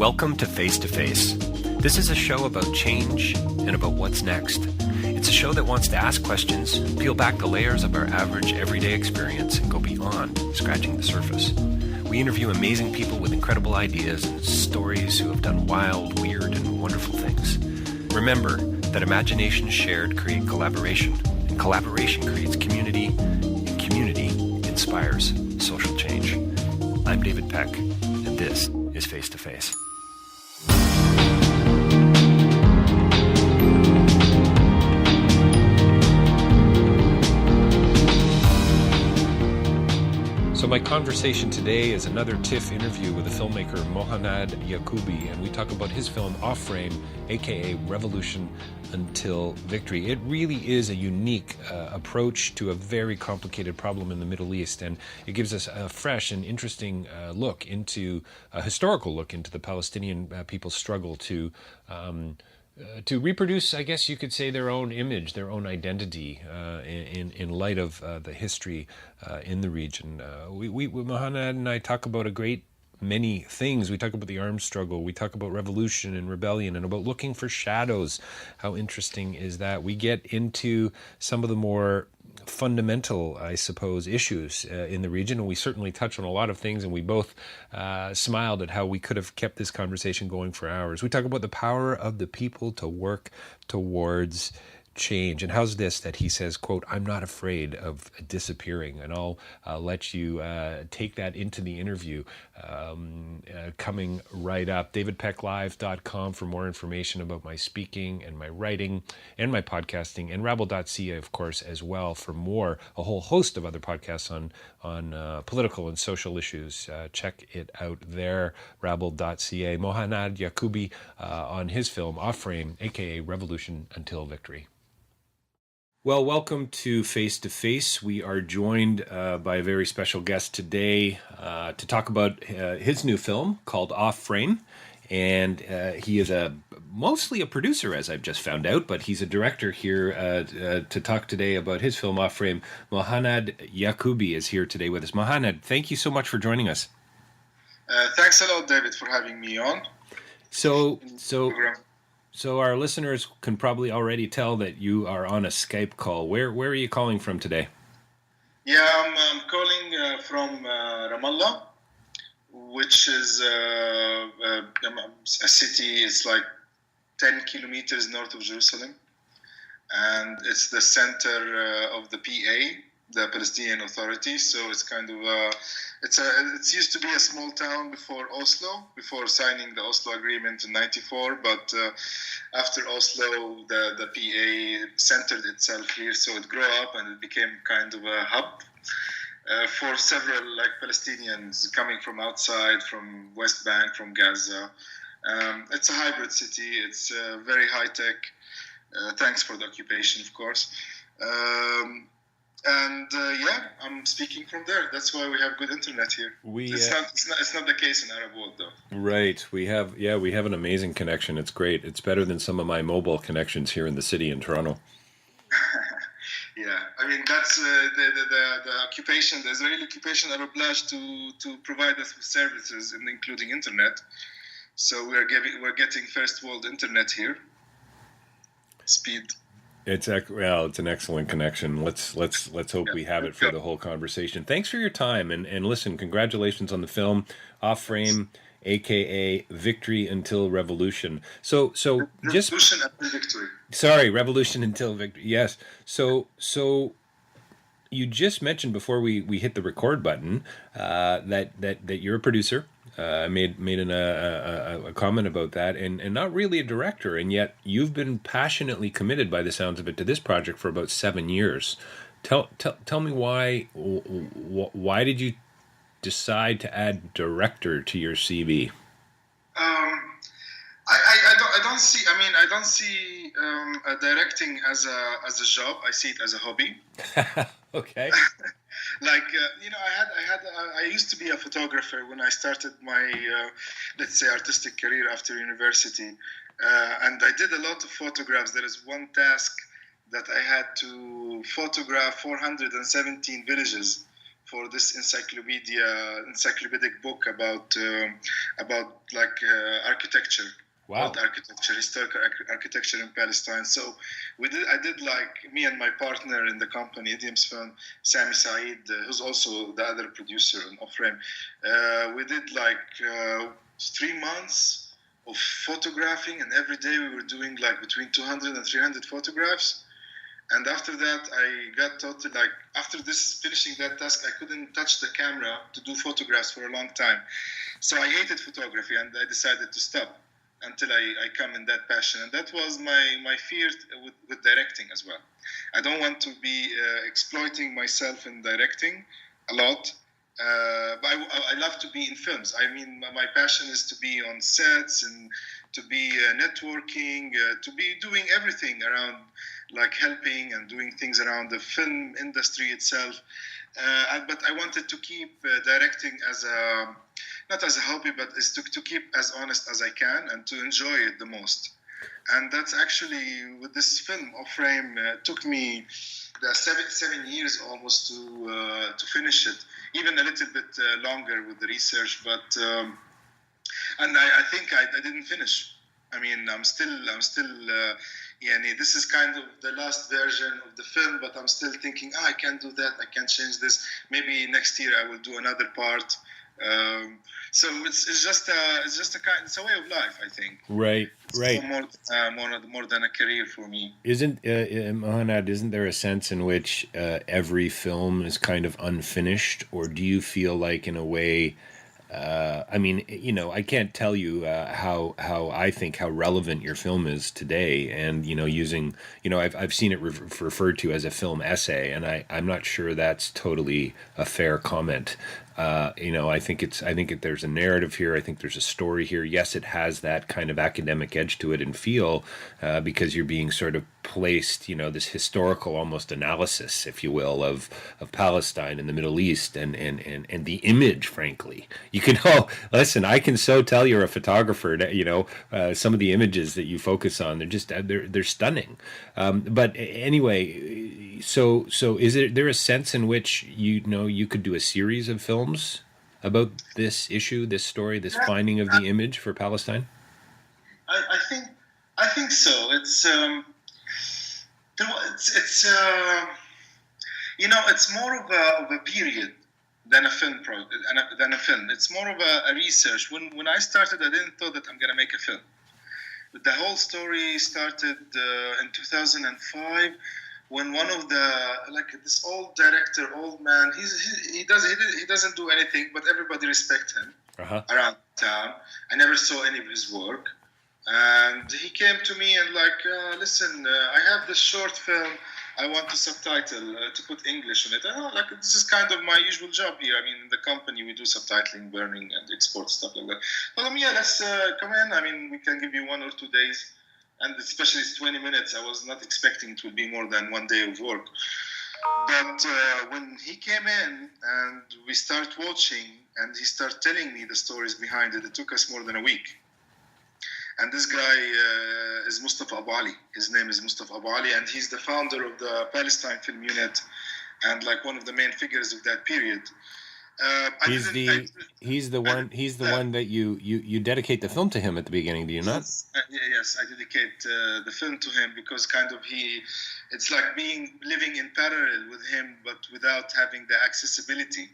Welcome to Face to Face. This is a show about change and about what's next. It's a show that wants to ask questions, peel back the layers of our average everyday experience, and go beyond scratching the surface. We interview amazing people with incredible ideas and stories who have done wild, weird, and wonderful things. Remember that imagination shared creates collaboration, and collaboration creates community, and community inspires social change. I'm David Peck, and this is Face to Face. So my conversation today is another TIFF interview with the filmmaker Mohanad Yaqubi, and we talk about his film Off Frame, aka Revolution Until Victory. It really is a unique approach to a very complicated problem in the Middle East, and it gives us a fresh and interesting historical look into the Palestinian people's struggle to reproduce, I guess you could say, their own image, their own identity in light of the history in the region. Mohanad and I talk about a great many things. We talk about the arms struggle. We talk about revolution and rebellion and about looking for shadows. How interesting is that? We get into some of the more fundamental, I suppose, issues in the region, and we certainly touch on a lot of things, and we both smiled at how we could have kept this conversation going for hours. We talk about the power of the people to work towards change. And how's this that he says, quote, "I'm not afraid of disappearing," and I'll let you take that into the interview coming right up. davidpecklive.com for more information about my speaking and my writing and my podcasting, and rabble.ca, of course, as well, for a whole host of other podcasts on political and social issues. Check it out there, rabble.ca. Mohanad Yaqubi on his film Off Frame, aka Revolution Until Victory. Well, welcome to Face to Face. We are joined by a very special guest today to talk about his new film called Off Frame. And he is mostly a producer, as I've just found out, but he's a director here to talk today about his film Off Frame. Mohanad Yaqubi is here today with us. Mohanad, thank you so much for joining us. Thanks a lot, David, for having me on. So our listeners can probably already tell that you are on a Skype call. Where are you calling from today? Yeah, I'm calling from Ramallah, which is a city. It's like 10 kilometers north of Jerusalem, and it's the center of the PA, the Palestinian Authority. So it's kind of it used to be a small town before Oslo, before signing the Oslo Agreement in '94. But after Oslo, the PA centered itself here, so it grew up and it became kind of a hub for several Palestinians coming from outside, from West Bank, from Gaza. It's a hybrid city. It's very high tech. Thanks for the occupation, of course. I'm speaking from there. That's why we have good internet here. It's not the case in Arab world, though. Right. We have an amazing connection. It's great. It's better than some of my mobile connections here in the city in Toronto. Yeah, I mean that's the occupation, the Israeli occupation, are obliged to provide us with services, including internet. So we're getting first world internet here. Speed. It's an excellent connection. Let's hope we have it for the whole conversation. Thanks for your time, and listen, congratulations on the film Off Frame, aka Victory Until Revolution. So just Revolution Until Victory. Sorry, Revolution Until Victory. Yes. So you just mentioned before we hit the record button that you're a producer. Made a comment about that, and not really a director, and yet you've been passionately committed, by the sounds of it, to this project for about 7 years. Tell me why did you decide to add director to your CV? I don't see directing as a job. I see it as a hobby. Okay. I used to be a photographer when I started my, artistic career after university. And I did a lot of photographs. There is one task that I had to photograph 417 villages for this encyclopedic book about architecture. Wow. Old architecture, historical architecture in Palestine. So I did me and my partner in the company, Idiom's Film, Sami Saeed, who's also the other producer in Off-Frame. We did 3 months of photographing, and every day we were doing between 200 and 300 photographs. And after that, I got taught after finishing that task, I couldn't touch the camera to do photographs for a long time. So I hated photography, and I decided to stop until I come in that passion. And that was my fear with directing as well. I don't want to be exploiting myself in directing a lot. But I love to be in films. I mean, my passion is to be on sets and to be networking, to be doing everything around, helping and doing things around the film industry itself. But I wanted to keep directing as not as a hobby, but is to keep as honest as I can and to enjoy it the most. And that's actually, with this film, Off-Frame, took me 7 years almost to finish it, even a little bit longer with the research. But and I think I didn't finish. I mean, I'm still. This is kind of the last version of the film, but I'm still thinking, I can't do that. I can't change this. Maybe next year I will do another part. So it's just a way of life, I think. Right. More than a career for me. Isn't there a sense in which every film is kind of unfinished, or do you feel like in a way? I can't tell you how I think how relevant your film is today, and using I've seen it referred to as a film essay, and I'm not sure that's totally a fair comment. I think there's a narrative here. I think there's a story here. Yes, it has that kind of academic edge to it and feel because you're being sort of placed, this historical almost analysis, if you will, of Palestine and the Middle East and the image, frankly. You can listen, I can so tell you're a photographer that, some of the images that you focus on, they're stunning. But anyway, so is there a sense in which you could do a series of films about this issue, this story, this finding of the image for Palestine? I think so. It's more of a period than a film It's more of a research. When I started, I didn't thought that I'm gonna make a film. But the whole story started in 2005. When one of this old man, he doesn't do anything, but everybody respects him around town. I never saw any of his work, and he came to me and listen, I have this short film. I want to subtitle to put English on it. This is kind of my usual job here. I mean, in the company we do subtitling, burning, and export stuff like that. Well, let's come in. I mean, we can give you 1 or 2 days. And especially it's 20 minutes, I was not expecting it would be more than 1 day of work. But when he came in and we start watching and he started telling me the stories behind it, it took us more than a week. And this guy is Mustafa Abu Ali. His name is Mustafa Abu Ali, and he's the founder of the Palestine Film Unit and one of the main figures of that period. He's the one that you dedicate the film to him at the beginning, do you not? Yes, I dedicate the film to him because it's like living in parallel with him, but without having the accessibility.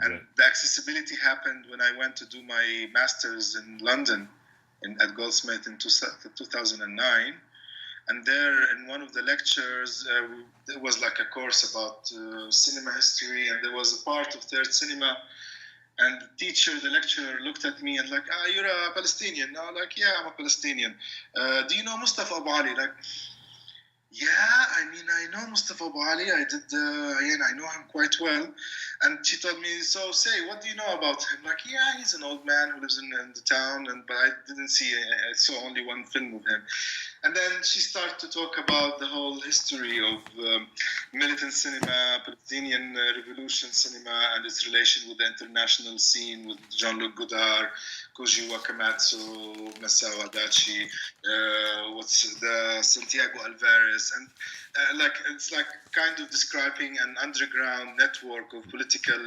And the accessibility happened when I went to do my master's in London at Goldsmith in 2009. And there, in one of the lectures, there was a course about cinema history, and there was a part of third cinema. And the lecturer, looked at me and you're a Palestinian? No, yeah, I'm a Palestinian. Do you know Mustafa Abu Ali? Yeah, I know Mustafa Abu Ali. I know him quite well. And she told me, so say, what do you know about him? Yeah, he's an old man who lives in the town, but I didn't I saw only one film of him. And then she started to talk about the whole history of militant cinema, Palestinian revolution cinema, and its relation with the international scene, with Jean-Luc Godard, Koji Wakamatsu, Masao Adachi, what's the Santiago Alvarez, and it's like kind of describing an underground network of political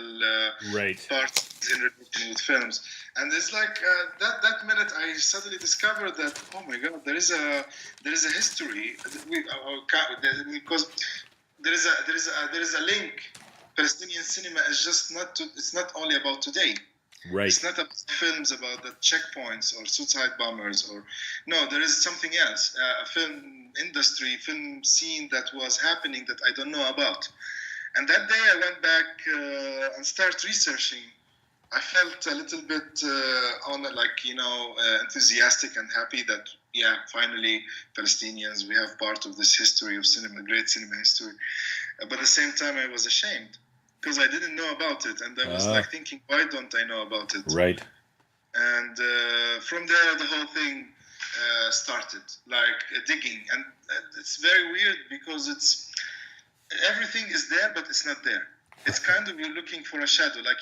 parties in relation with films. And it's like that minute I suddenly discovered that, oh my God, there is a history, because there is a link. Palestinian cinema is just it's not only about today. Right. It's not about films about the checkpoints or suicide bombers no, there is something else. A film industry, film scene that was happening that I don't know about. And that day I went back and started researching. I felt a little bit enthusiastic and happy that, finally Palestinians, we have part of this history of cinema, great cinema history. But at the same time I was ashamed, because I didn't know about it, and I was thinking, why don't I know about it? Right. And from there, the whole thing started, digging, and it's very weird because everything is there, but it's not there. It's kind of you're looking for a shadow. Like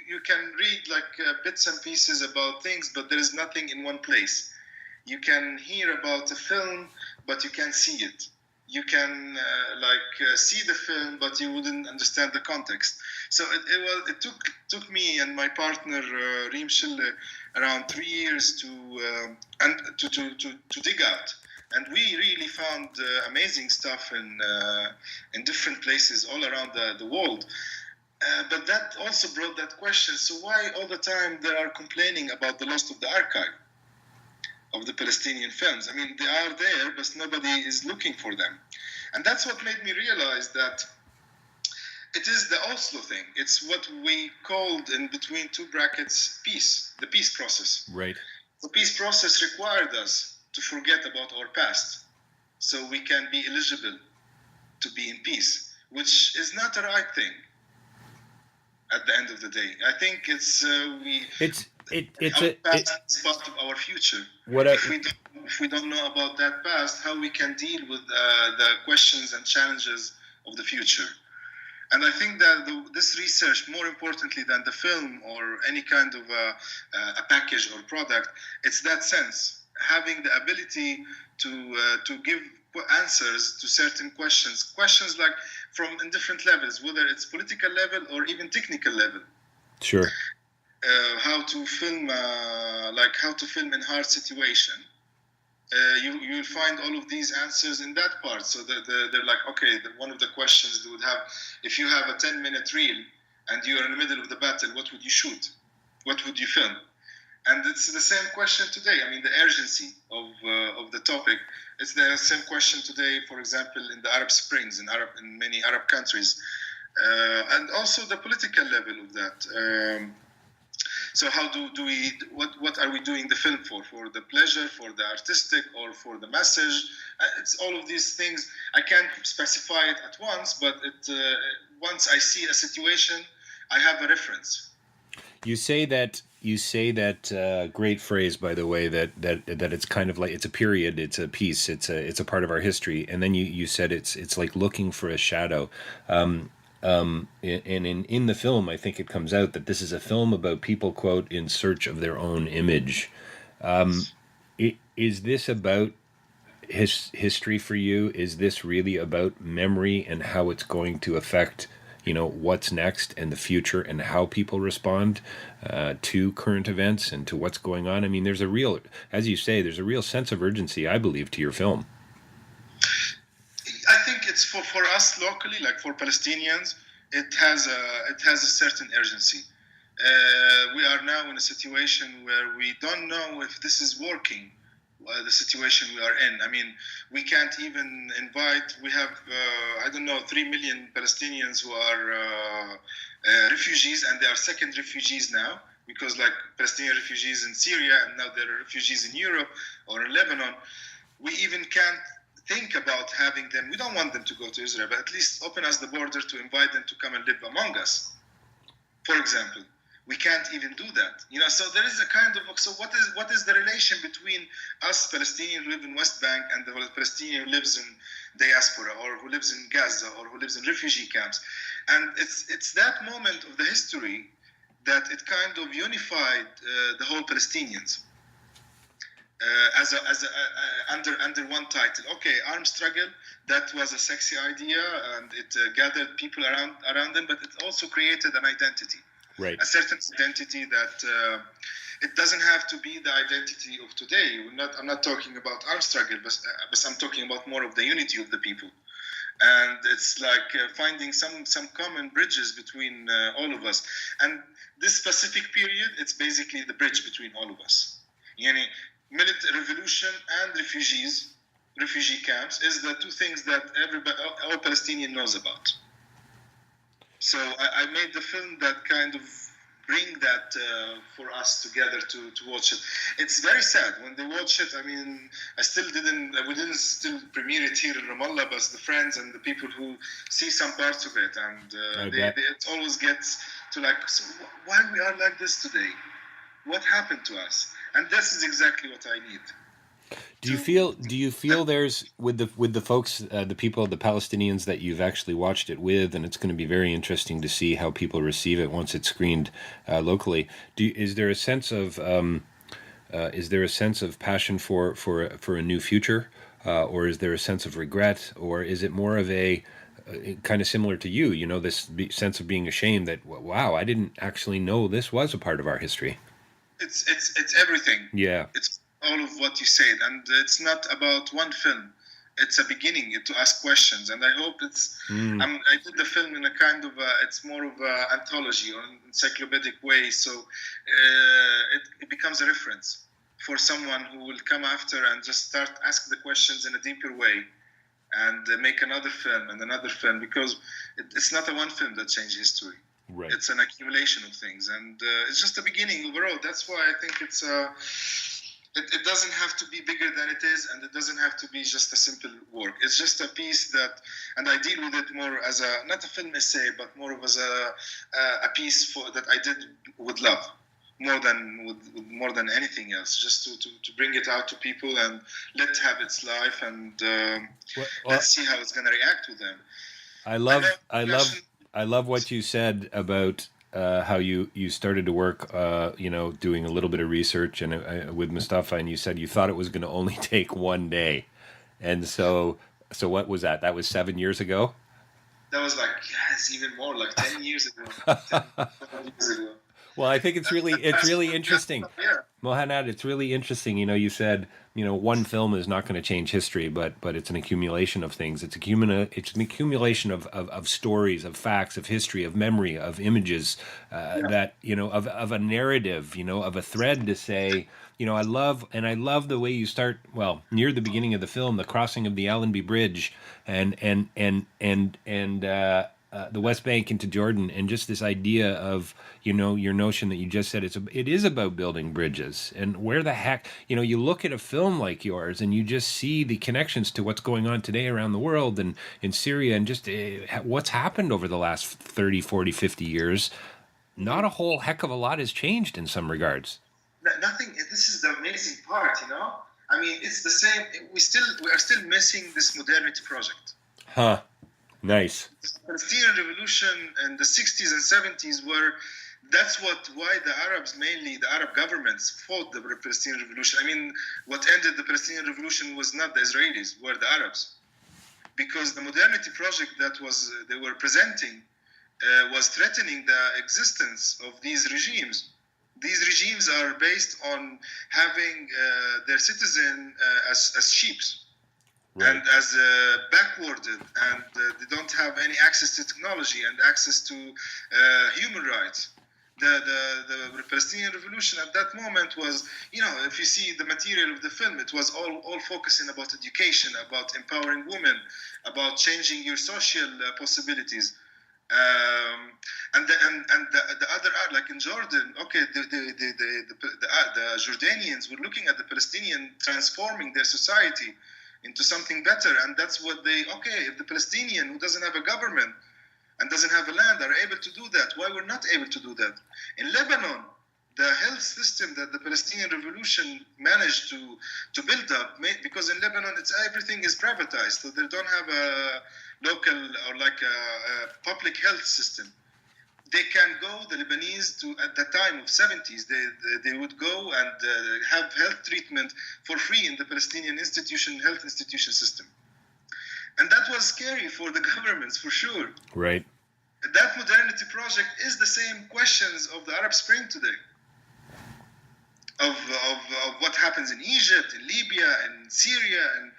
you can read bits and pieces about things, but there is nothing in one place. You can hear about a film, but you can't see it. You can see the film, but you wouldn't understand the context. So it took me and my partner Reem Schille around 3 years to dig out, and we really found amazing stuff in different places all around the world. But that also brought that question: so why all the time they are complaining about the loss of the archive of the Palestinian films? I mean, they are there, but nobody is looking for them. And that's what made me realize that it is the Oslo thing. It's what we called, in between two brackets, peace, the peace process. Right. The peace process required us to forget about our past so we can be eligible to be in peace, which is not the right thing at the end of the day. I think it's part of our future. If we don't know about that past, how we can deal with the questions and challenges of the future. And I think that this research, more importantly than the film or any kind of a package or product, it's that sense, having the ability to give answers to certain questions like from in different levels, whether it's political level or even technical level. Sure. How to film in hard situation. You'll find all of these answers in that part. So they're like, okay, one of the questions they would have, if you have a 10-minute reel and you're in the middle of the battle, what would you shoot? What would you film? And it's the same question today. I mean, the urgency of the topic. It's the same question today, for example, in the Arab Springs, in many Arab countries, and also the political level of that. So how do we? What are we doing the film for? For the pleasure, for the artistic, or for the message? It's all of these things. I can't specify it at once, but once I see a situation, I have a reference. You say that great phrase, by the way, that it's kind of like it's a period, it's a piece, it's a part of our history, and then you said it's like looking for a shadow. And in the film, I think it comes out that this is a film about people, quote, in search of their own image. Is this about history for you? Is this really about memory and how it's going to affect, what's next and the future and how people respond to current events and to what's going on? I mean, there's a real, as you say, there's a real sense of urgency, I believe, to your film. I think it's for us locally, like for Palestinians, it has a certain urgency. We are now in a situation where we don't know if this is working. The situation we are in. I mean, we can't even invite. We have 3 million Palestinians who are refugees, and they are second refugees now, because like Palestinian refugees in Syria, and now there are refugees in Europe or in Lebanon. We even can't think about having them. We don't want them to go to Israel, but at least open us the border to invite them to come and live among us, for example. We can't even do that, So there is a kind of. So what is the relation between us Palestinians who live in West Bank and the Palestinian who lives in diaspora or who lives in Gaza or who lives in refugee camps? And it's that moment of the history that it kind of unified the whole Palestinians under one title. Okay, armed struggle, that was a sexy idea, and it gathered people around them, but it also created an identity, right? A certain identity that it doesn't have to be the identity of today. I'm not talking about armed struggle, but I'm talking about more of the unity of the people. And it's like finding some common bridges between all of us. And this specific period, it's basically the bridge between all of us. Military revolution and refugee camps is the two things that all Palestinian knows about. So I made the film that kind of bring that for us together to watch it. It's very sad when they watch it. I mean, we didn't still premiere it here in Ramallah, but the friends and the people who see some parts of it, and it always gets to like, so why we are like this today? What happened to us? And this is exactly what I need. Do you feel there's with the folks, the people, the Palestinians that you've actually watched it with, and it's going to be very interesting to see how people receive it once it's screened locally. Is there a sense of passion for a new future, or is there a sense of regret, or is it more of a kind of similar to you? This sense of being ashamed that, wow, I didn't actually know this was a part of our history. It's everything. Yeah. It's all of what you said, and it's not about one film. It's a beginning to ask questions, and I hope it's. I did the film in a kind of it's more of an anthology or an encyclopedic way, so it becomes a reference for someone who will come after and just start asking the questions in a deeper way, and make another film and another film, because it's not a one film that changed history. Right. It's an accumulation of things, and it's just the beginning overall. That's why I think it's. It doesn't have to be bigger than it is, and it doesn't have to be just a simple work. It's just a piece that, and I deal with it more as not a film essay, but more of as a piece that I did with love, more than anything else. Just to bring it out to people and let it have its life, and let's see how it's going to react with them. I love what you said about how you started to work, doing a little bit of research and with Mustafa, and you said you thought it was going to only take one day, and so what was that? That was 7 years ago. That was even more, like 10 years ago. 10 years ago. Well, I think it's really interesting. Yeah. Mohanad, it's really interesting. You said, one film is not going to change history, but it's an accumulation of things. It's an accumulation of stories, of facts, of history, of memory, of images, that, of a narrative, of a thread to say, I love the way you start, near the beginning of the film, the crossing of the Allenby Bridge and the West Bank into Jordan, and just this idea of, your notion that you just said, it is about building bridges. And where the heck, you look at a film like yours and you just see the connections to what's going on today around the world and in Syria, and just what's happened over the last 30, 40, 50 years. Not a whole heck of a lot has changed in some regards. Nothing. This is the amazing part, I mean, it's the same. We are still missing this modernity project. Huh. Nice. The Palestinian revolution in the 60s and 70s that's why the Arabs, mainly the Arab governments, fought the Palestinian revolution. I mean, what ended the Palestinian revolution was not the Israelis, were the Arabs. Because the modernity project that they were presenting was threatening the existence of these regimes. These regimes are based on having their citizen as sheep. Right. And as backwarded, and they don't have any access to technology and access to human rights. The Palestinian revolution at that moment was, if you see the material of the film, it was all focusing about education, about empowering women, about changing your social possibilities. And the other art, like in Jordan, okay, the Jordanians were looking at the Palestinian transforming their society into something better, and that's what if the Palestinian who doesn't have a government and doesn't have a land are able to do that, why we're not able to do that? In Lebanon, the health system that the Palestinian revolution managed to build up, because in Lebanon everything is privatized, so they don't have a local or like a public health system. they can go, the Lebanese, to at the time of 70s, they would go and have health treatment for free in the Palestinian health institution system. And that was scary for the governments, for sure. Right. That modernity project is the same questions of the Arab Spring today. Of what happens in Egypt, in Libya, in Syria, and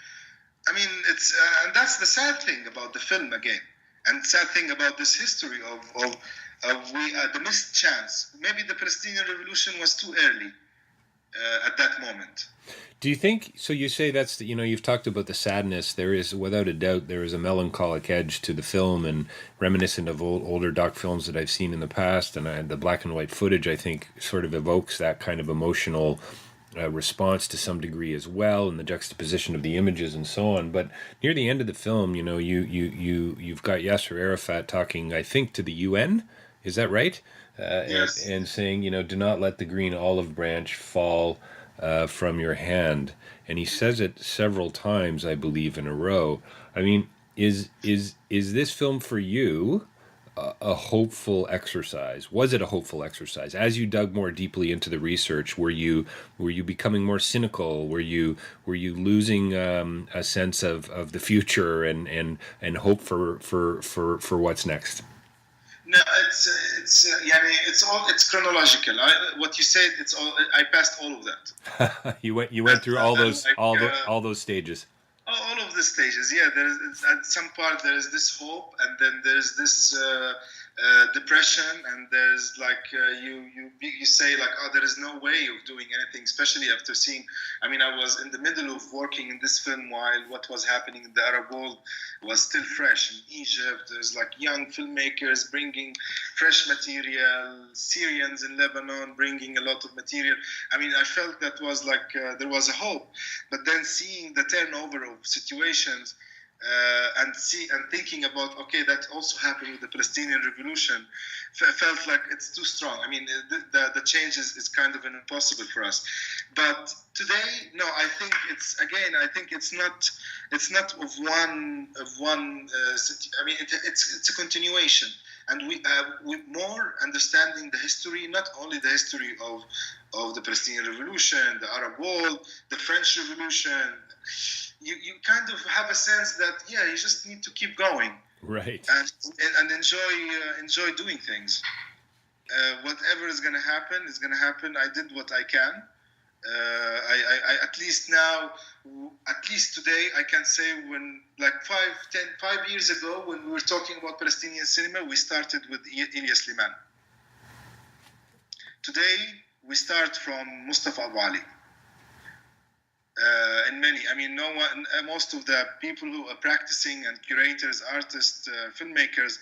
I mean, it's and that's the sad thing about the film again, and sad thing about this history of the missed chance. Maybe the Palestinian Revolution was too early at that moment. Do you think, so you say that's, you've talked about the sadness. There is, without a doubt, there is a melancholic edge to the film, and reminiscent of older doc films that I've seen in the past, and the black and white footage, I think, sort of evokes that kind of emotional response to some degree as well, and the juxtaposition of the images and so on. But near the end of the film, you've got Yasser Arafat talking, I think, to the UN. Is that right? Yes. And saying, do not let the green olive branch fall from your hand. And he says it several times, I believe, in a row. I mean, is this film for you a hopeful exercise? Was it a hopeful exercise? As you dug more deeply into the research, were you becoming more cynical? Were you losing a sense of the future and hope for what's next? No, it's chronological. What you said, it's all. I passed all of that. you went through all those stages. All of the stages. Yeah, there is at some part there is this hope, and then there's this depression, and there's like you say like, oh, there is no way of doing anything, especially after seeing. I mean, I was in the middle of working in this film while what was happening in the Arab world was still fresh in Egypt. There's like young filmmakers bringing fresh material, Syrians in Lebanon bringing a lot of material. I mean, I felt that was like there was a hope, but then seeing the turnover of situations and thinking about, okay, that also happened with the Palestinian Revolution, felt like it's too strong. I mean, the change is kind of impossible for us. But today, no, I think it's not of one. I mean, it's a continuation, and we more understanding the history, not only the history of the Palestinian Revolution, the Arab world, the French Revolution. You kind of have a sense that you just need to keep going, right, and enjoy doing things. Whatever is going to happen is going to happen. I did what I can. I at least now, at least today, I can say when like 5 years ago when we were talking about Palestinian cinema, we started with Ilyas Liman. Today we start from Mustafa Abu Ali. And many, I mean, no one. Most of the people who are practicing and curators, artists, filmmakers,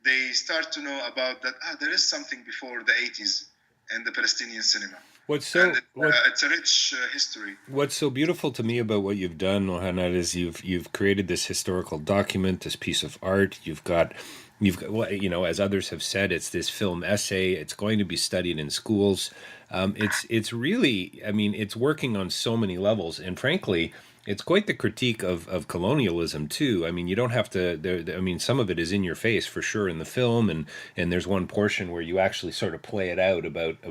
they start to know about that. There is something before the 80s in the Palestinian cinema. It's a rich history. What's so beautiful to me about what you've done, Mohanad, is you've created this historical document, this piece of art. You've got, as others have said, it's this film essay. It's going to be studied in schools. It's really, I mean, it's working on so many levels, and frankly, it's quite the critique of colonialism too. I mean, you don't have to. Some of it is in your face for sure in the film, and there's one portion where you actually sort of play it out about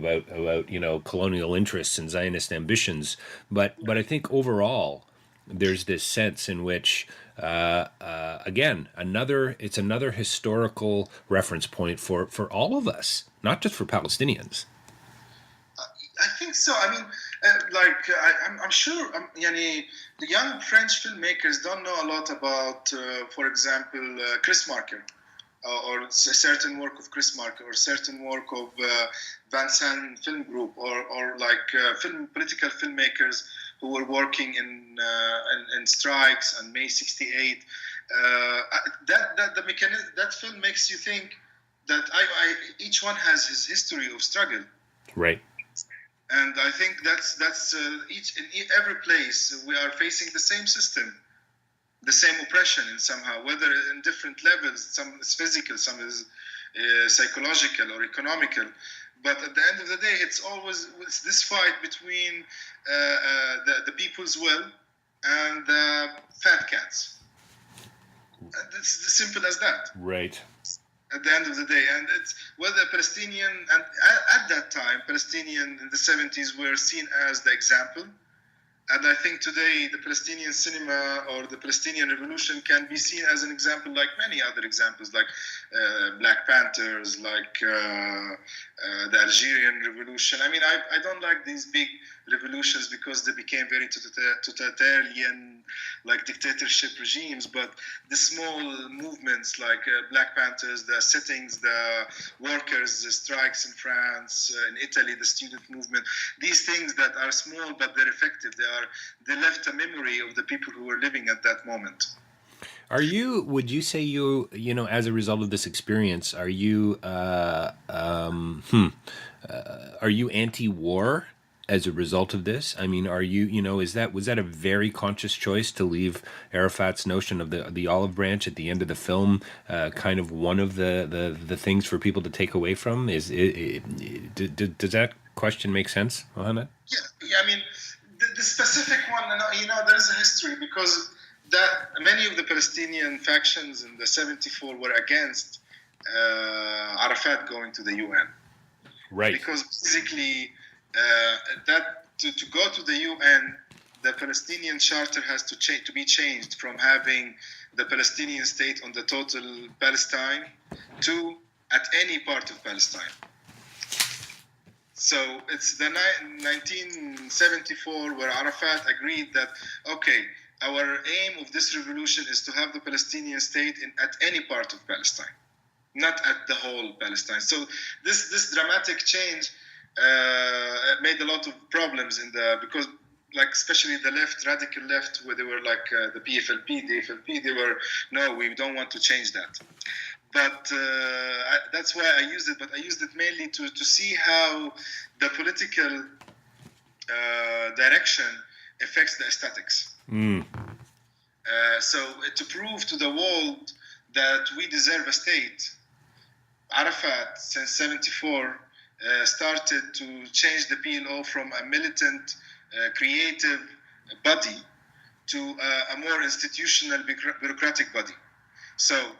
colonial interests and Zionist ambitions. But I think overall, there's this sense in which, again, it's another historical reference point for all of us, not just for Palestinians. I think so. I mean, I'm sure. The young French filmmakers don't know a lot about, for example, Chris Marker, or a certain work of Chris Marker, or certain work of Vincent Film Group, or political filmmakers who were working in strikes and May '68. That film makes you think that each one has his history of struggle. Right. And I think that's in every place we are facing the same system, the same oppression in somehow, whether in different levels. Some is physical, some is psychological or economical. But at the end of the day, it's this fight between the people's will and the fat cats. It's as simple as that. Right. at the end of the day. And it's whether Palestinian, and at that time, Palestinian in the 70s were seen as the example. And I think today the Palestinian cinema or the Palestinian revolution can be seen as an example, like many other examples, like Black Panthers, like the Algerian revolution. I mean, I don't like these big revolutions because they became very totalitarian, like dictatorship regimes. But the small movements like Black Panthers, the sittings, the workers, the strikes in France, in Italy, the student movement, these things that are small but they're effective. They left a memory of the people who were living at that moment. Would you say as a result of this experience, are you anti-war as a result of this? I mean, was that a very conscious choice to leave Arafat's notion of the olive branch at the end of the film, kind of one of the things for people to take away from? Does that question make sense, Mohanad? Yeah, I mean, the specific one, there is a history because that many of the Palestinian factions in the 74 were against Arafat going to the UN. Right. Because basically, to go to the UN, the Palestinian charter has to be changed from having the Palestinian state on the total Palestine to at any part of Palestine. So it's the 1974 where Arafat agreed that, okay, our aim of this revolution is to have the Palestinian state at any part of Palestine, not at the whole Palestine. So this dramatic change made a lot of problems because, like, especially the left, radical left, where they were like the PFLP, the FLP, they were, no, we don't want to change that. But that's why I used it. But I used it mainly to see how the political direction affects the aesthetics. So to prove to the world that we deserve a state, Arafat, since 74, started to change the PLO from a militant, creative body to a more institutional, bureaucratic body. So,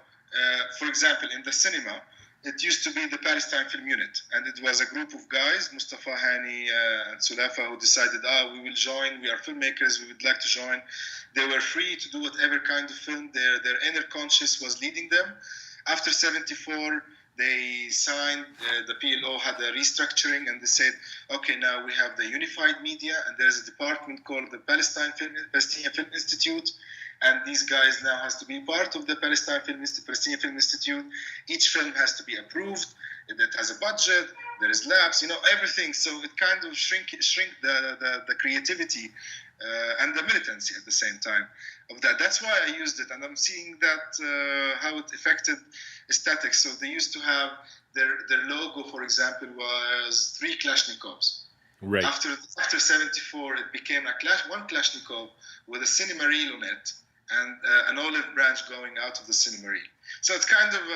for example, in the cinema, it used to be the Palestine Film Unit, and it was a group of guys, Mustafa Hani and Sulafa, who decided, we will join, we are filmmakers, we would like to join. They were free to do whatever kind of film their inner conscience was leading them. After 74, they signed, the PLO had a restructuring, and they said, okay, now we have the unified media, and there's a department called the Palestinian Film Institute, and these guys now has to be part of the Palestinian Film Institute. Each film has to be approved. It has a budget. There is labs, everything. So it kind of shrink the creativity and the militancy at the same time of that. That's why I used it, and I'm seeing that how it affected aesthetics. So they used to have their logo, for example, was 3 Kalashnikovs. Right. After 74, it became one Kalashnikov with a cinema reel on it, and an olive branch going out of the cinema reel. So it's kind of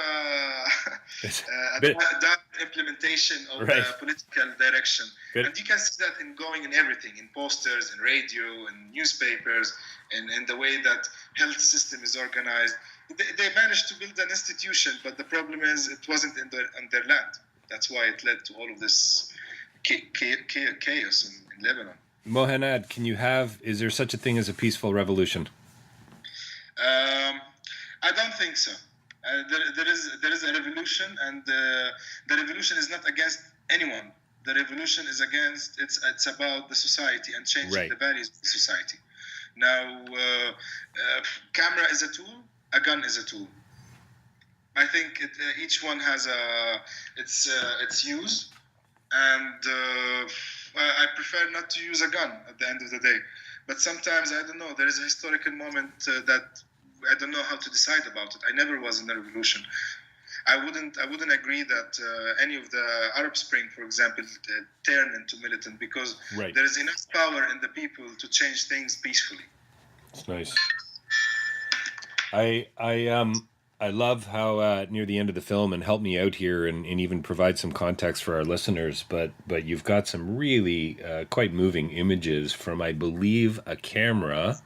that implementation of the political direction. Good. And you can see that in everything, in posters, in radio, in newspapers, and in the way that health system is organized. They managed to build an institution, but the problem is it wasn't on their land. That's why it led to all of this chaos in Lebanon. Mohanad, is there such a thing as a peaceful revolution? I don't think so. There is a revolution, and the revolution is not against anyone. The revolution is it's about the society and changing the values of the society. Now, camera is a tool, a gun is a tool. I think each one has its use, and I prefer not to use a gun at the end of the day. But sometimes, I don't know, there is a historical moment that I don't know how to decide about it. I never was in the revolution. I wouldn't agree that any of the Arab Spring, for example, turned into militant, because there is enough power in the people to change things peacefully. That's nice. I love how near the end of the film, and help me out here and even provide some context for our listeners, but you've got some really quite moving images from, I believe, a camera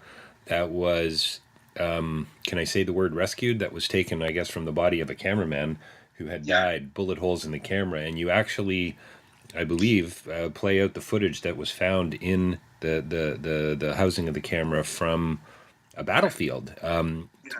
that was, can I say the word rescued? That was taken, I guess, from the body of a cameraman who had died, bullet holes in the camera, and you actually, I believe, play out the footage that was found in the housing of the camera from a battlefield.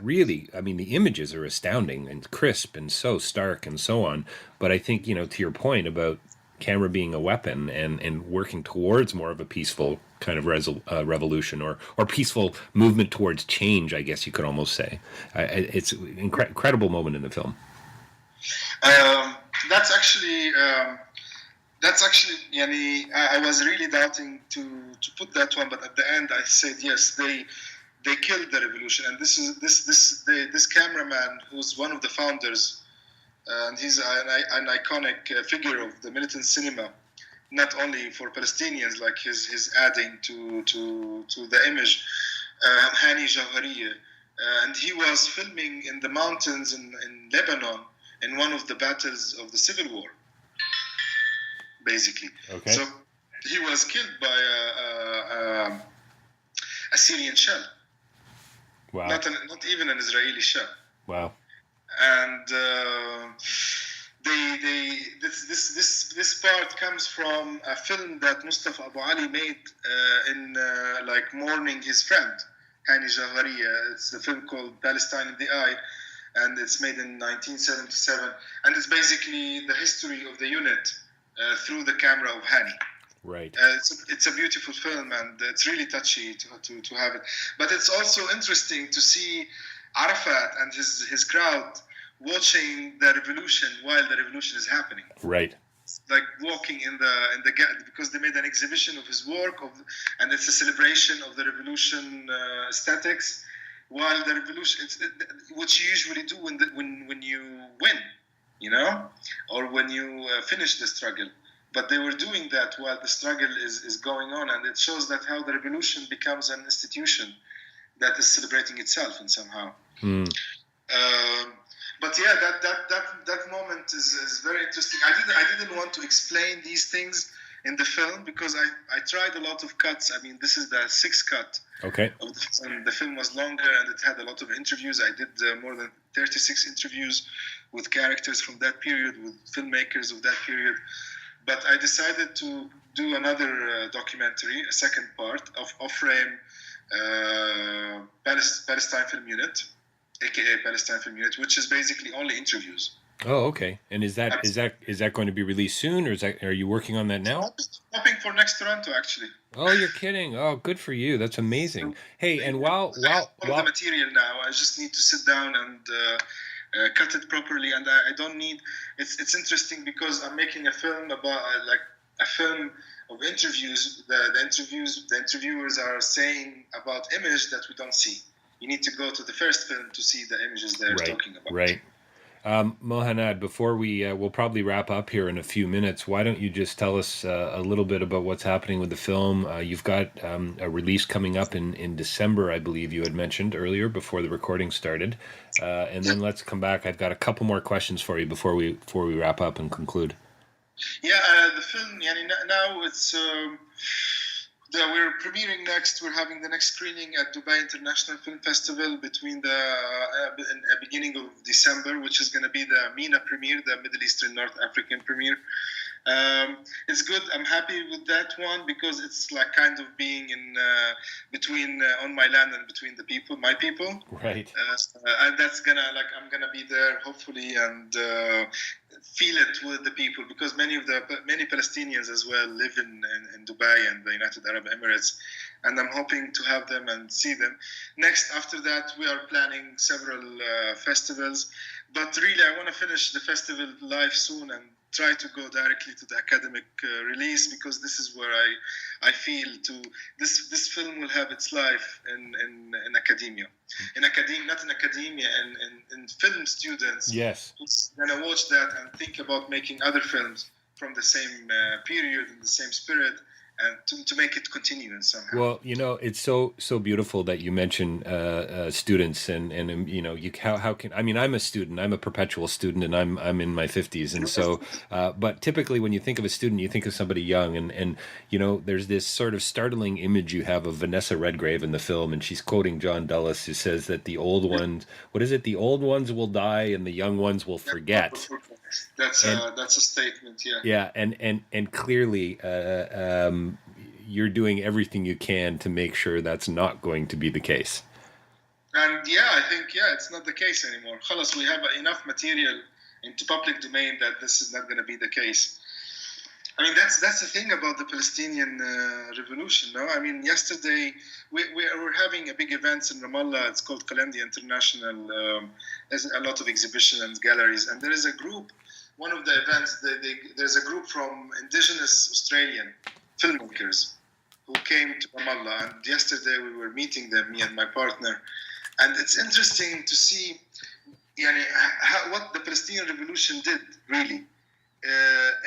Really, I mean, the images are astounding and crisp and so stark and so on. But I think, to your point about camera being a weapon and working towards more of a peaceful kind of revolution or peaceful movement towards change, I guess you could almost say. It's an incredible moment in the film. That's actually, Yani, I was really doubting to put that one, but at the end I said yes. They killed the revolution, and this cameraman who's one of the founders, and he's an iconic figure of the militant cinema, not only for Palestinians, like his adding to the image, Hani Jawhariya, and he was filming in the mountains in Lebanon in one of the battles of the Civil War, basically. Okay. So he was killed by a Syrian shell. Wow. Not even an Israeli shell. Wow. And this part comes from a film that Mustafa Abu Ali made in mourning his friend Hani Jawhariya. It's a film called Palestine in the Eye, and it's made in 1977, and it's basically the history of the unit through the camera of Hani. Right. It's a beautiful film, and it's really touchy to have it. But it's also interesting to see Arafat and his crowd watching the revolution while the revolution is happening. Right. Like walking in the because they made an exhibition of his work and it's a celebration of the revolution aesthetics while the revolution, which you usually do when you win, or when you finish the struggle. But they were doing that while the struggle is going on, and it shows that how the revolution becomes an institution that is celebrating itself in somehow. But yeah, that moment is very interesting. I didn't want to explain these things in the film because I tried a lot of cuts. I mean, this is the 6th cut. Okay. Of the film. The film was longer and it had a lot of interviews. I did more than 36 interviews with characters from that period, with filmmakers of that period. But I decided to do another documentary, a second part of Off-Frame Palestine Film Unit, aka Palestine Film Unit, which is basically only interviews. Oh, okay. And is that going to be released soon, or are you working on that now? I'm hoping for next Toronto, actually. Oh, you're kidding! Oh, good for you. That's amazing. Hey, and while the material now, I just need to sit down and cut it properly, and I don't need. It's interesting because I'm making a film about a film of interviews. The interviewers are saying about image that we don't see. You need to go to the first film to see the images they're talking about. Right. Mohanad, before we'll probably wrap up here in a few minutes, why don't you just tell us a little bit about what's happening with the film? You've got a release coming up in December, I believe you had mentioned earlier before the recording started. And then let's come back. I've got a couple more questions for you before we wrap up and conclude. Yeah, the film, now it's... we're premiering next. We're having the next screening at Dubai International Film Festival between the beginning of December, which is going to be the MENA premiere, the Middle Eastern North African premiere. It's good. I'm happy with that one because it's like kind of being in between on my land and between the people, my people. Right. And that's I'm gonna be there hopefully and feel it with the people because many Palestinians as well live in Dubai and the United Arab Emirates, and I'm hoping to have them and see them. Next, after that, we are planning several festivals, but really I want to finish the festival life soon and try to go directly to the academic release because this is where I feel this film will have its life in academia. Not in academia, in film students. Yes. Who's gonna watch that and think about making other films from the same period and the same spirit and to make it continue somehow. Well, it's so beautiful that you mention students and how can, I mean, I'm a student, I'm a perpetual student, and I'm in my 50s, and so but typically when you think of a student, you think of somebody young, and there's this sort of startling image you have of Vanessa Redgrave in the film, and she's quoting John Dulles, who says that the old ones, the old ones will die and the young ones will forget. That's a statement, yeah. Yeah, and clearly, you're doing everything you can to make sure that's not going to be the case. And I think it's not the case anymore. Khalas, we have enough material into public domain that this is not going to be the case. I mean, that's the thing about the Palestinian revolution, no? I mean, yesterday we're having a big event in Ramallah. It's called Kalandi International. There's a lot of exhibitions and galleries, and there is a group. One of the events, there's a group from indigenous Australian filmmakers who came to Ramallah, and yesterday we were meeting them, me and my partner, and it's interesting to see what the Palestinian revolution did, really,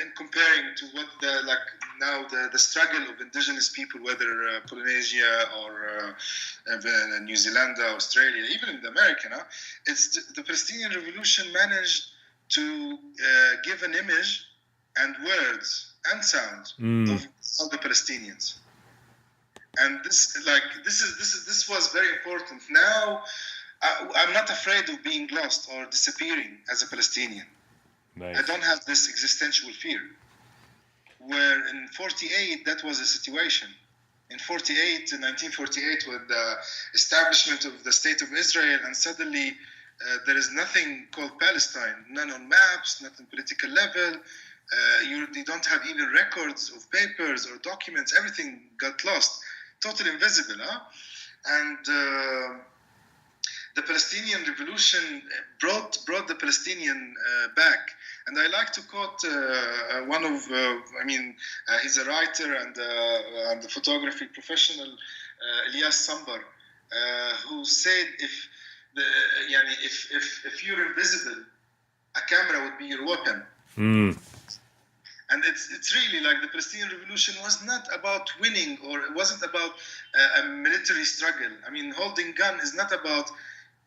in comparing to what the struggle of indigenous people, whether Polynesia or New Zealand, Australia, even in America, it's the Palestinian revolution managed to give an image and words and sound of the Palestinians, and this was very important. Now, I'm not afraid of being lost or disappearing as a Palestinian. Nice. I don't have this existential fear. Where in 1948 that was a situation. In 1948, with the establishment of the State of Israel, and suddenly there is nothing called Palestine, none on maps, not on political level. You don't have even records of papers or documents. Everything got lost, totally invisible. And the Palestinian revolution brought the Palestinian back. And I like to quote one of, he's a writer and a photography professional, Ilyas Sambar, who said if you're invisible, a camera would be your weapon. And it's really like the Palestinian revolution was not about winning, or it wasn't about a military struggle. I mean, holding gun is not about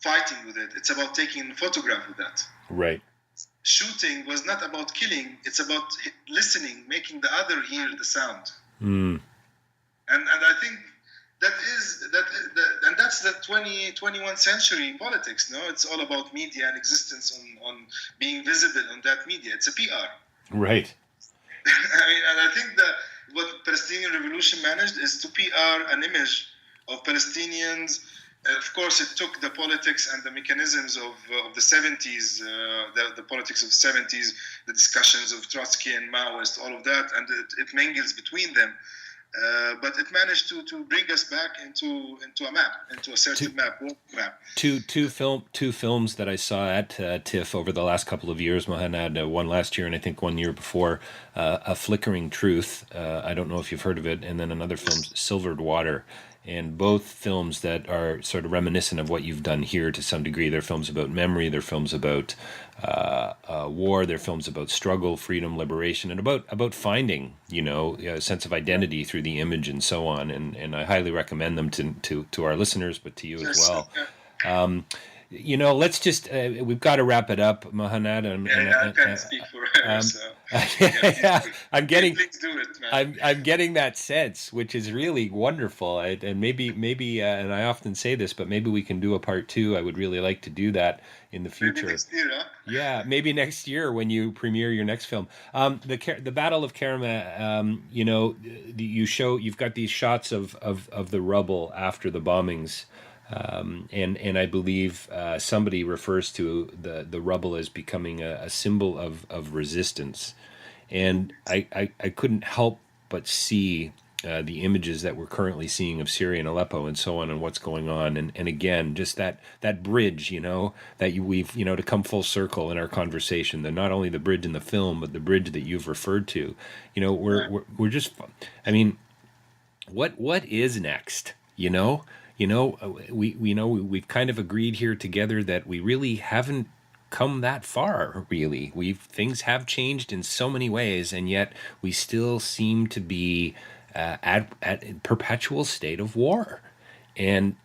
fighting with it. It's about taking a photograph with that. Right. Shooting was not about killing. It's about listening, making the other hear the sound. And I think that's the 21st century politics. No, it's all about media and existence on being visible on that media. It's a PR. Right. And I think that what the Palestinian revolution managed is to PR an image of Palestinians. Of course, it took the politics and the mechanisms of the 70s, the politics of the 70s, the discussions of Trotsky and Maoist, all of that, and it mingles between them. But it managed to bring us back into a map, into a certain map. Two films that I saw at TIFF over the last couple of years, Mohanad, one last year and I think one year before, A Flickering Truth, I don't know if you've heard of it, and then another film, Silvered Water. And both films that are sort of reminiscent of what you've done here to some degree. They're films about memory, they're films about war, they're films about struggle, freedom, liberation, and about finding, a sense of identity through the image and so on. And I highly recommend them to our listeners, but to you as well. Let's just, we've got to wrap it up, Mohanad. I can't speak forever, so. I'm getting, please do it, man. I'm getting that sense, which is really wonderful. And maybe, and I often say this, but maybe we can do a part 2. I would really like to do that in the future. Maybe next year, huh? Yeah, maybe next year when you premiere your next film. The Battle of Kerma, you've got these shots of the rubble after the bombings. And I believe somebody refers to the rubble as becoming a symbol of resistance. And I couldn't help but see the images that we're currently seeing of Syria and Aleppo and so on and what's going on. And again, just that bridge, that we've, to come full circle in our conversation, not only the bridge in the film, but the bridge that you've referred to, we're just, what is next, we've kind of agreed here together that we really haven't come that far, really. Things have changed in so many ways, and yet we still seem to be at perpetual state of war, and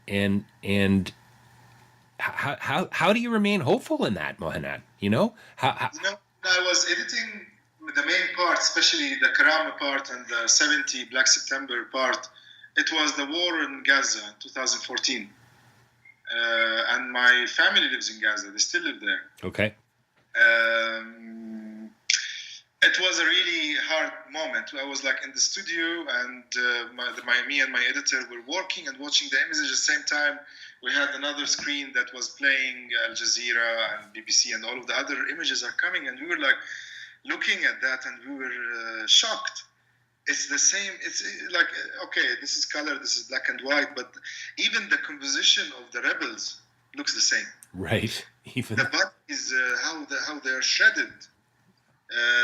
how do you remain hopeful in that, Mohanad? How I was editing the main part, especially the Karama part and the 70 Black September part. It was the war in Gaza in 2014. And my family lives in Gaza. They still live there. Okay. It was a really hard moment. I was like in the studio, and me and my editor were working and watching the images at the same time. We had another screen that was playing Al Jazeera and BBC, and all of the other images are coming, and we were like looking at that, and we were shocked. It's the same. It's like, okay, this is color, this is black and white, but even the composition of the rebels looks the same. Right. Even the bodies, how they are shredded,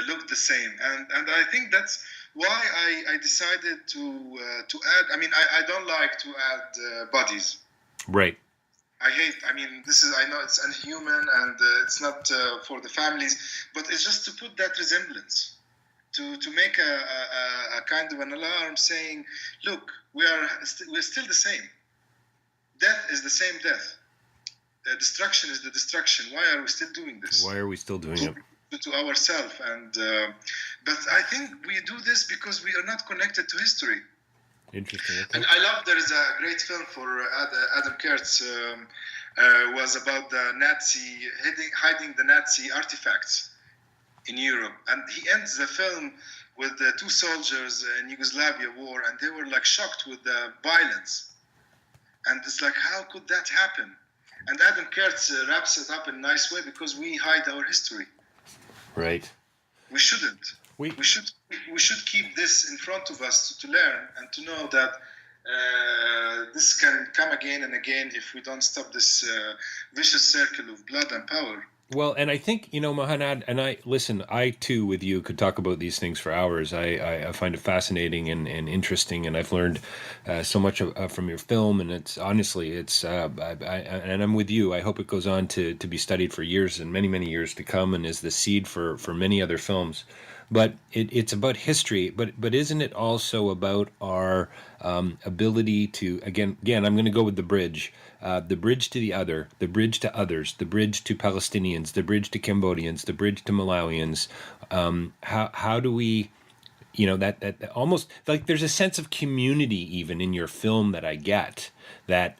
look the same, and I think that's why I decided to add. I mean, I don't like to add bodies. Right. I hate. I mean, I know it's unhuman, and it's not for the families, but it's just to put that resemblance. To make a kind of an alarm saying, look, we're still the same. Death is the same death. Destruction is the destruction. Why are we still doing this? Why are we still doing it? To ourselves. And but I think we do this because we are not connected to history. Interesting. Okay. And I love, there is a great film for Adam Kurtz, was about the Nazi, hiding the Nazi artifacts in Europe, and he ends the film with the two soldiers in Yugoslavia war, and they were like shocked with the violence, and it's like, how could that happen? And Adam Kurtz wraps it up in a nice way, because we hide our history. Right. We shouldn't. We should keep this in front of us to learn and to know that this can come again and again if we don't stop this vicious circle of blood and power. Well, and I think, Mohanad, and I too, with you, could talk about these things for hours. I find it fascinating and interesting, and I've learned so much from your film, and it's honestly, and I'm with you. I hope it goes on to be studied for years and many, many years to come, and is the seed for many other films. But it's about history, but isn't it also about our ability to, again, I'm going to go with the bridge to the other, the bridge to others, the bridge to Palestinians, the bridge to Cambodians, the bridge to Malawians. How do we, that almost like there's a sense of community even in your film that I get that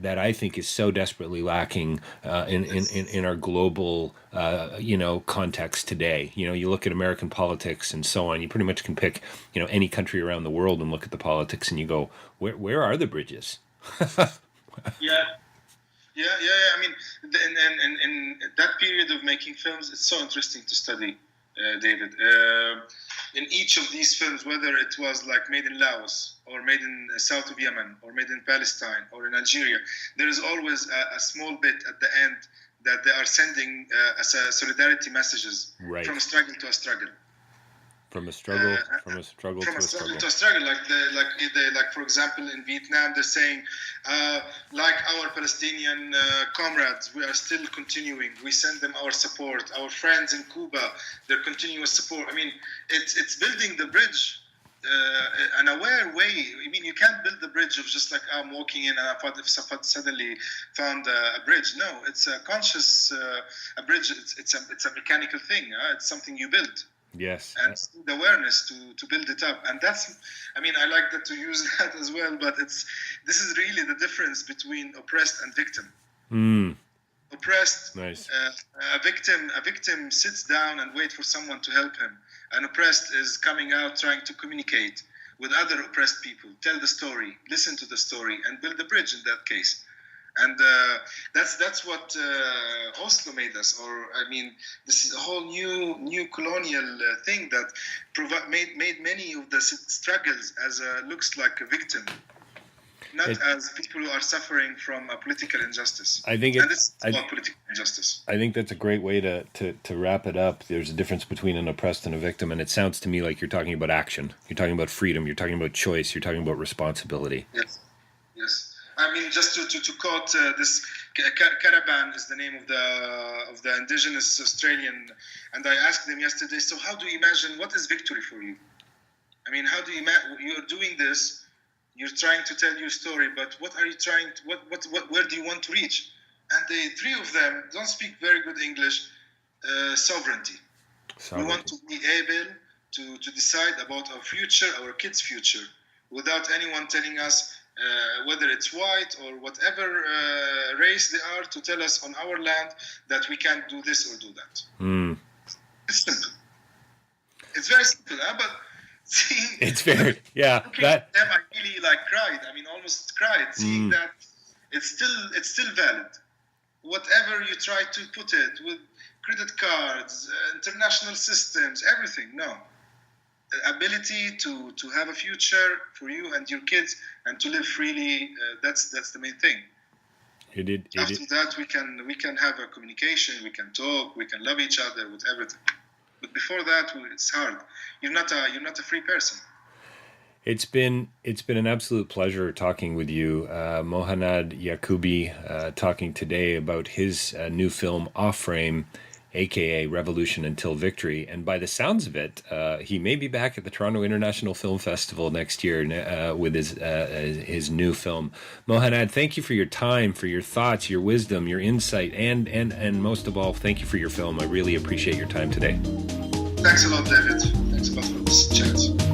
I think is so desperately lacking in our global context today. You look at American politics and so on. You pretty much can pick any country around the world and look at the politics, and you go, where are the bridges? Yeah. I mean, in that period of making films, it's so interesting to study, David. In each of these films, whether it was like made in Laos or made in south of Yemen or made in Palestine or in Algeria, there is always a small bit at the end that they are sending as a solidarity messages, right, from struggle to a struggle. From a struggle to a struggle. Like for example, in Vietnam, they're saying, like our Palestinian comrades, we are still continuing. We send them our support. Our friends in Cuba, their continuous support. I mean, it's building the bridge, an aware way. I mean, you can't build the bridge of just like, I'm walking in and I suddenly found a bridge. No, it's a conscious a bridge. It's a mechanical thing. It's something you build. Yes. And the awareness to build it up. And that's, I mean, I like that to use that as well, but this is really the difference between oppressed and victim. Oppressed, nice. A victim sits down and waits for someone to help him. And oppressed is coming out trying to communicate with other oppressed people, tell the story, listen to the story, and build a bridge in that case. And that's what Oslo made us, or I mean, this is a whole new colonial thing that made many of the struggles as looks like a victim, not as people who are suffering from a political injustice. I think it's about political injustice. I think that's a great way to wrap it up. There's a difference between an oppressed and a victim, and it sounds to me like you're talking about action. You're talking about freedom. You're talking about choice. You're talking about responsibility. Yes. I mean, just to quote this, Caravan is the name of the indigenous Australian, and I asked them yesterday, so how do you imagine, what is victory for you? I mean, how do you you're doing this? You're trying to tell your story, but what are you trying to, where do you want to reach? And the three of them don't speak very good English. Sovereignty. We want to be able to decide about our future, our kids' future, without anyone telling us whether it's white or whatever race they are, to tell us on our land that we can't do this or do that. It's simple. It's very simple, but seeing it's very them, I really cried. I mean, almost cried seeing that it's still valid. Whatever you try to put it with credit cards, international systems, everything. No. The ability to have a future for you and your kids and to live freely, that's the main thing. After that, we can have a communication, we can talk, we can love each other with everything. But before that, it's hard. You're not a free person. It's been an absolute pleasure talking with you, Mohanad Yaqubi, talking today about his new film Off Frame, aka Revolution Until Victory. And by the sounds of it, he may be back at the Toronto International Film Festival next year with his new film. Mohanad, thank you for your time, for your thoughts, your wisdom, your insight, and most of all, thank you for your film. I really appreciate your time today. Thanks a lot, David. Thanks a lot for this chat.